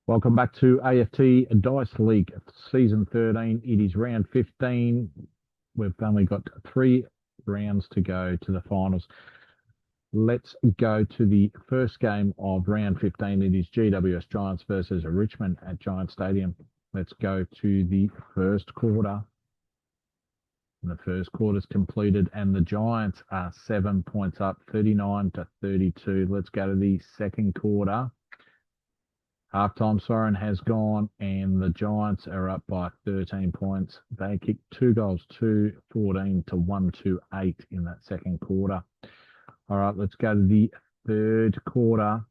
Welcome back to AFT Dice League Season 13. It is round 15. We've only got 3 rounds to go to the finals. Let's go to the first game of round 15. It is GWS Giants versus Richmond at Giant Stadium. Let's go to the first quarter. The first quarter's completed and the Giants are 7 points up, 39-32. Let's go to the second quarter. Halftime siren has gone and the Giants are up by 13 points. They kicked 2 goals, 2-14 to 1-8 in that second quarter. All right, let's go to the third quarter.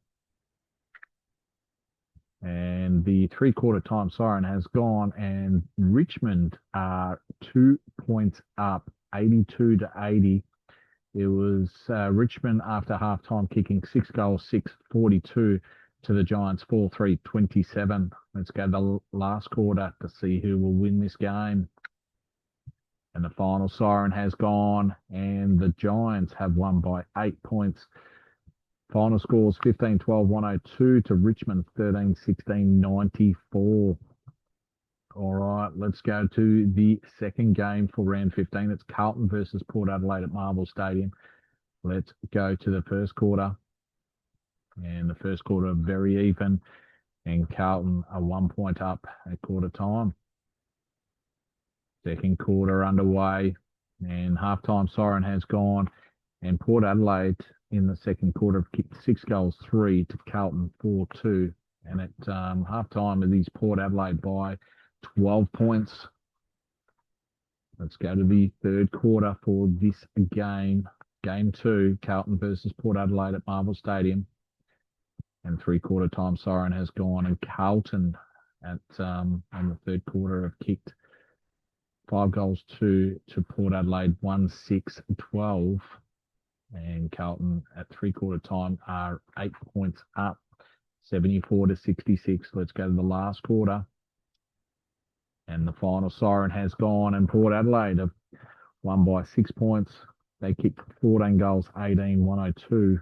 And the 3-quarter time siren has gone and Richmond are 2 points up, 82-80. It was Richmond after halftime kicking 6 goals, 6-42 to the Giants, 4-3-27. Let's go to the last quarter to see who will win this game. And the final siren has gone and the Giants have won by 8 points. Final scores 15-12, 102 to Richmond, 13-16, 94. All right, let's go to the second game for round 15. It's Carlton versus Port Adelaide at Marvel Stadium. Let's go to the first quarter. And the first quarter very even. And Carlton are 1 point up at quarter time. Second quarter underway. And halftime siren has gone. And Port Adelaide in the second quarter have kicked 6 goals, 3 to Carlton, 4-2. And at halftime it is Port Adelaide by 12 points. Let's go to the third quarter for this game. Game 2, Carlton versus Port Adelaide at Marvel Stadium. And 3-quarter time siren has gone. And Carlton at on the third quarter have kicked 5 goals, 2 to Port Adelaide, 1-6-12. And Carlton at 3-quarter time are 8 points up, 74-66. Let's go to the last quarter. And the final siren has gone and Port Adelaide have won by 6 points. They kicked 14 goals, 18, 102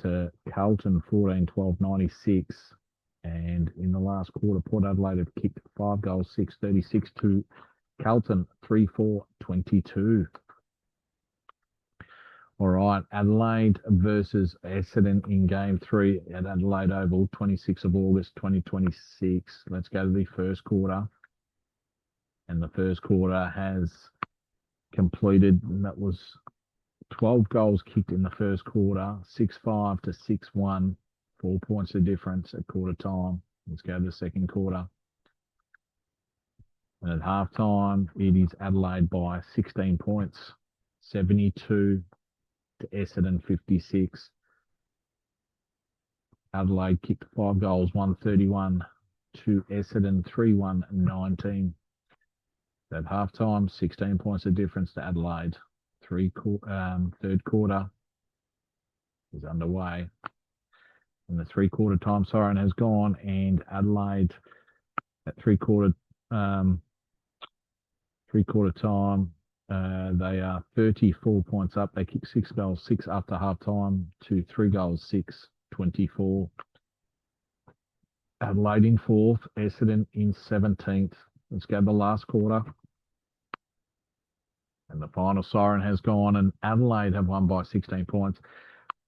to Carlton, 14-12, 96. And in the last quarter, Port Adelaide have kicked 5 goals, 6, 36 to Carlton, 3-4, 22. All right, Adelaide versus Essendon in game 3 at Adelaide Oval, 26th of August, 2026. Let's go to the first quarter. And the first quarter has completed, and that was 12 goals kicked in the first quarter, 6-5 to 6-1, 4 points of difference at quarter time. Let's go to the second quarter. And at halftime, it is Adelaide by 16 points, 72 to Essendon, 56. Adelaide kicked 5 goals, 131 to Essendon, 3-1, 19. At halftime, 16 points of difference to Adelaide. Third quarter is underway. And the 3-quarter time siren has gone and Adelaide at 3-quarter time, they are 34 points up. They kick 6 goals, 6 after halftime to 3 goals, 6, 24. Adelaide in 4th, Essendon in 17th. Let's go to the last quarter. And the final siren has gone and Adelaide have won by 16 points.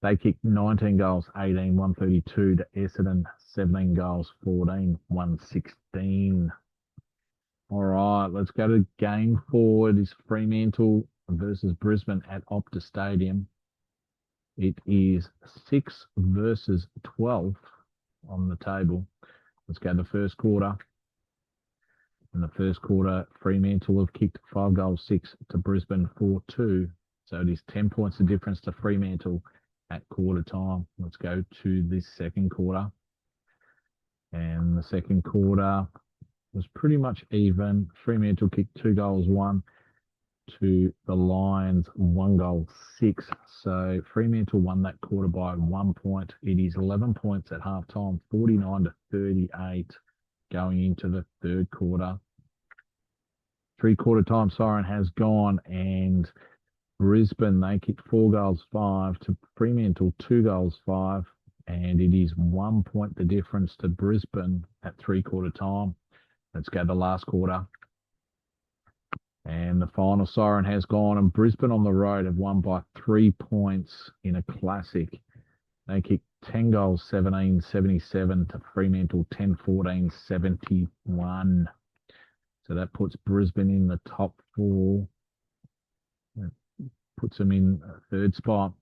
They kicked 19 goals, 18, 132 to Essendon, 17 goals, 14, 116. All right, let's go to game 4. It is Fremantle versus Brisbane at Optus Stadium. It is 6 versus 12 on the table. Let's go to the first quarter. In the first quarter, Fremantle have kicked 5 goals, 6 to Brisbane, 4-2. So it is 10 points of difference to Fremantle at quarter time. Let's go to the second quarter. And the second quarter was pretty much even. Fremantle kicked 2 goals, 1 to the Lions, 1 goal, 6. So Fremantle won that quarter by 1 point. It is 11 points at halftime, 49-38 going into the third quarter. 3-quarter time siren has gone and Brisbane, they kicked 4 goals, 5 to Fremantle, 2 goals, 5. and it is 1 point the difference to Brisbane at 3/4 time. Let's go the last quarter. And the final siren has gone, and Brisbane on the road have won by 3 points in a classic. They kicked 10 goals, 17-77 to Fremantle, 10-14, 71. So that puts Brisbane in the top 4. That puts them in third spot.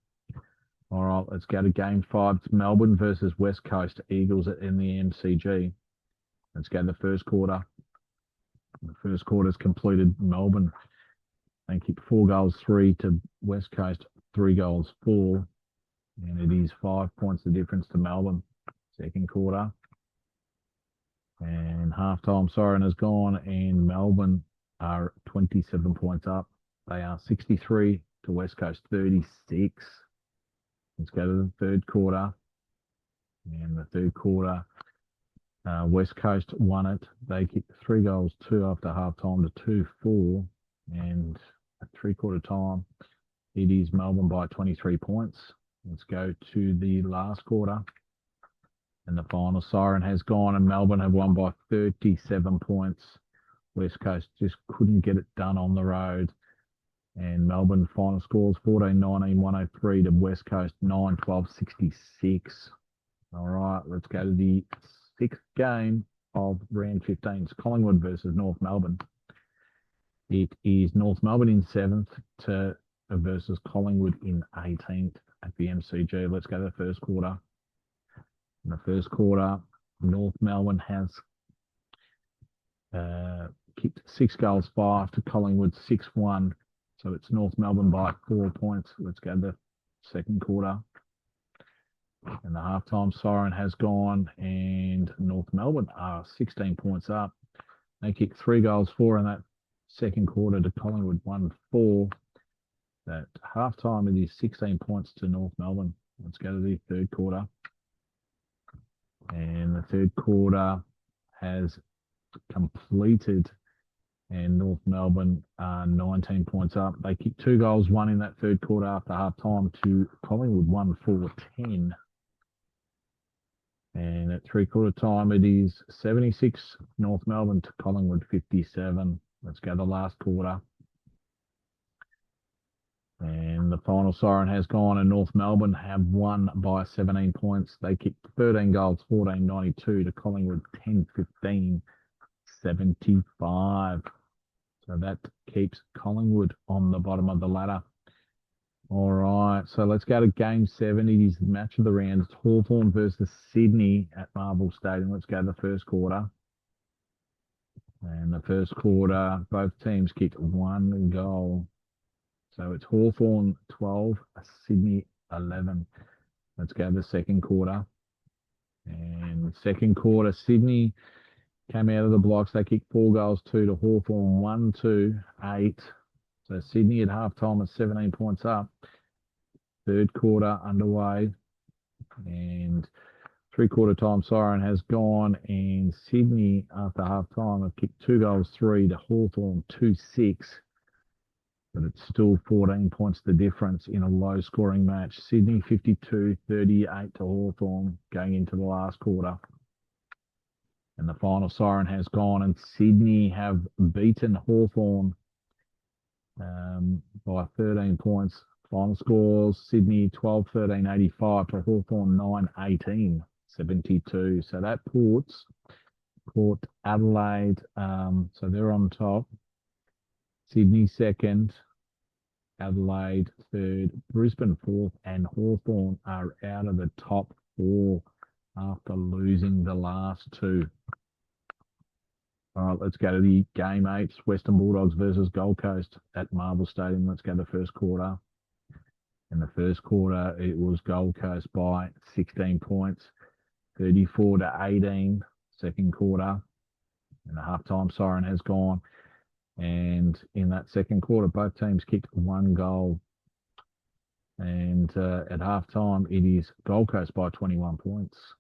All right, let's go to game 5. It's Melbourne versus West Coast Eagles in the MCG. Let's go to the first quarter. The first quarter's completed. Melbourne, they kicked 4 goals, 3 to West Coast, 3 goals, 4. And it is 5 points the difference to Melbourne. Second quarter. And halftime siren has gone, and Melbourne are 27 points up. They are 63 to West Coast 36. Let's go to the third quarter. And the third quarter, West Coast won it. They kicked 3 goals, 2 after halftime to 2-4. And at 3/4 time, it is Melbourne by 23 points. Let's go to the last quarter. And the final siren has gone, and Melbourne have won by 37 points. West Coast just couldn't get it done on the road. And Melbourne final scores 14-19, 103 to West Coast, 9-12, 66. All right, let's go to the 6th game of round 15. It's Collingwood versus North Melbourne. It is North Melbourne in 7th versus Collingwood in 18th at the MCG. Let's go to the first quarter. In the first quarter, North Melbourne has kicked 6 goals, 5 to Collingwood, 6-1. So it's North Melbourne by 4 points. Let's go to the second quarter. And the halftime siren has gone, and North Melbourne are 16 points up. They kicked 3 goals, 4 in that second quarter to Collingwood, 1-4. At halftime, it is 16 points to North Melbourne. Let's go to the third quarter. And the third quarter has completed, and North Melbourne are 19 points up. They kicked 2 goals, 1 in that third quarter after half-time to Collingwood, 1-4-10. And at 3/4 time, it is 76 North Melbourne to Collingwood, 57. Let's go to the last quarter. And the final siren has gone, and North Melbourne have won by 17 points. They kicked 13 goals, 14-92 to Collingwood, 10-15, 75. So that keeps Collingwood on the bottom of the ladder. All right, so let's go to game 7. It is the match of the round. It's Hawthorn versus Sydney at Marvel Stadium. Let's go to the first quarter. And the first quarter, both teams kicked 1 goal. So it's Hawthorn 12, Sydney 11. Let's go to the second quarter. And second quarter, Sydney came out of the blocks. They kicked 4 goals, 2 to Hawthorn, 1-2-8. So Sydney at halftime is 17 points up. Third quarter underway. And 3/4 time siren has gone, and Sydney after halftime have kicked 2 goals, 3 to Hawthorn, 2-6. But it's still 14 points the difference in a low-scoring match. Sydney 52-38 to Hawthorn going into the last quarter. And the final siren has gone, and Sydney have beaten Hawthorn by 13 points. Final scores, Sydney 12-13, 85 to Hawthorn, 9-18, 72. So that puts Port Adelaide, so they're on top. Sydney second, Adelaide third, Brisbane fourth, and Hawthorn are out of the top 4 after losing the last 2. All right, let's go to the game 8. Western Bulldogs versus Gold Coast at Marvel Stadium. Let's go to the first quarter. In the first quarter, it was Gold Coast by 16 points, 34-18. Second quarter, and the halftime siren has gone. And in that second quarter, both teams kicked 1 goal. And at halftime, it is Gold Coast by 21 points.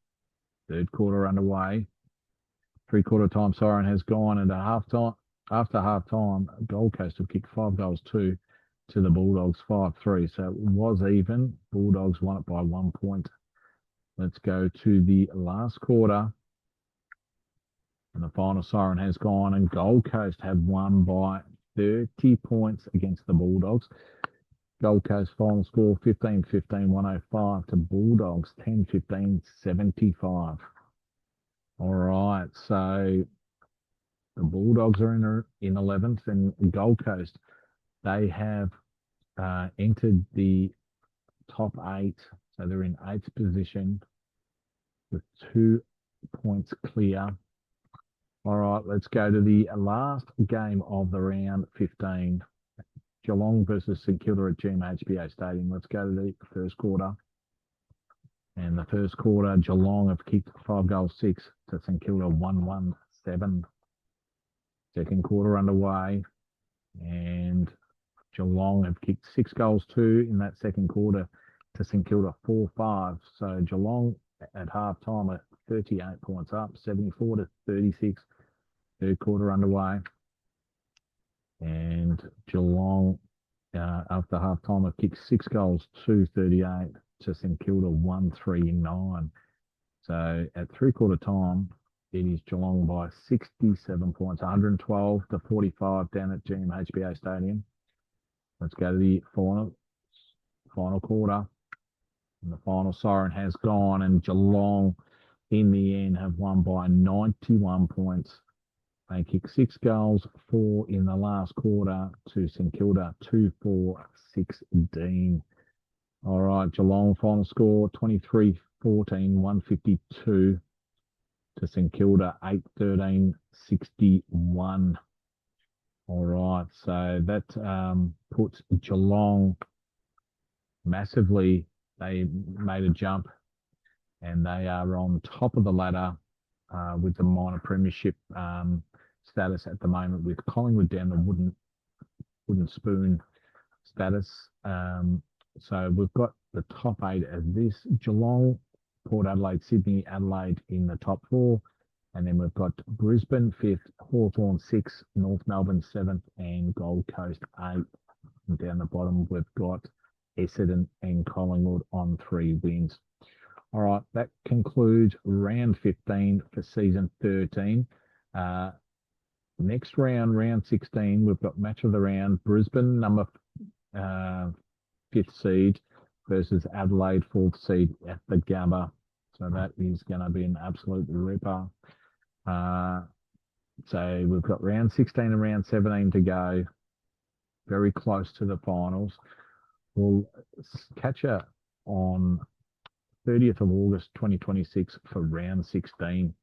Third quarter underway. 3/4 time siren has gone, and after halftime, Gold Coast have kicked 5 goals, 2 to the Bulldogs, 5-3. So it was even. Bulldogs won it by 1 point. Let's go to the last quarter. And the final siren has gone, and Gold Coast have won by 30 points against the Bulldogs. Gold Coast final score 15-15, 105 to Bulldogs 10-15, 75. All right, so the Bulldogs are in 11th, and Gold Coast, they have entered the top 8, so they're in 8th position with 2 points clear. All right, let's go to the last game of the round 15. Geelong versus St Kilda at GMHBA Stadium. Let's go to the first quarter. And the first quarter, Geelong have kicked 5 goals 6 to St Kilda 1-1-7. Second quarter underway. And Geelong have kicked 6 goals 2 in that second quarter to St Kilda 4-5. So Geelong at half time are 38 points up, 74-36. Third quarter underway. And Geelong, after half time, have kicked 6 goals, 2-38 to St Kilda, 1-3-9. So at three-quarter time, it is Geelong by 67 points, 112-45 down at GMHBA Stadium. Let's go to the final quarter. And the final siren has gone, and Geelong, in the end, have won by 91 points. They kicked 6 goals, 4 in the last quarter to St Kilda, 2-4-16. All right, Geelong final score 23-14, 152 to St Kilda, 8-13, 61. All right, so that puts Geelong massively. They made a jump, and they are on top of the ladder with the minor premiership status at the moment, with Collingwood down the wooden spoon status. So we've got the top 8 as this: Geelong, Port Adelaide, Sydney, Adelaide in the top 4. And then we've got Brisbane 5th, Hawthorn 6th, North Melbourne 7th, and Gold Coast 8th. And down the bottom, we've got Essendon and Collingwood on 3 wins. All right, that concludes round 15 for season 13. Next round, round 16, we've got match of the round, Brisbane, number 5th seed versus Adelaide, 4th seed at the Gabba. So that is going to be an absolute ripper. So we've got round 16 and round 17 to go. Very close to the finals. We'll catch you on 30th of August 2026 for round 16.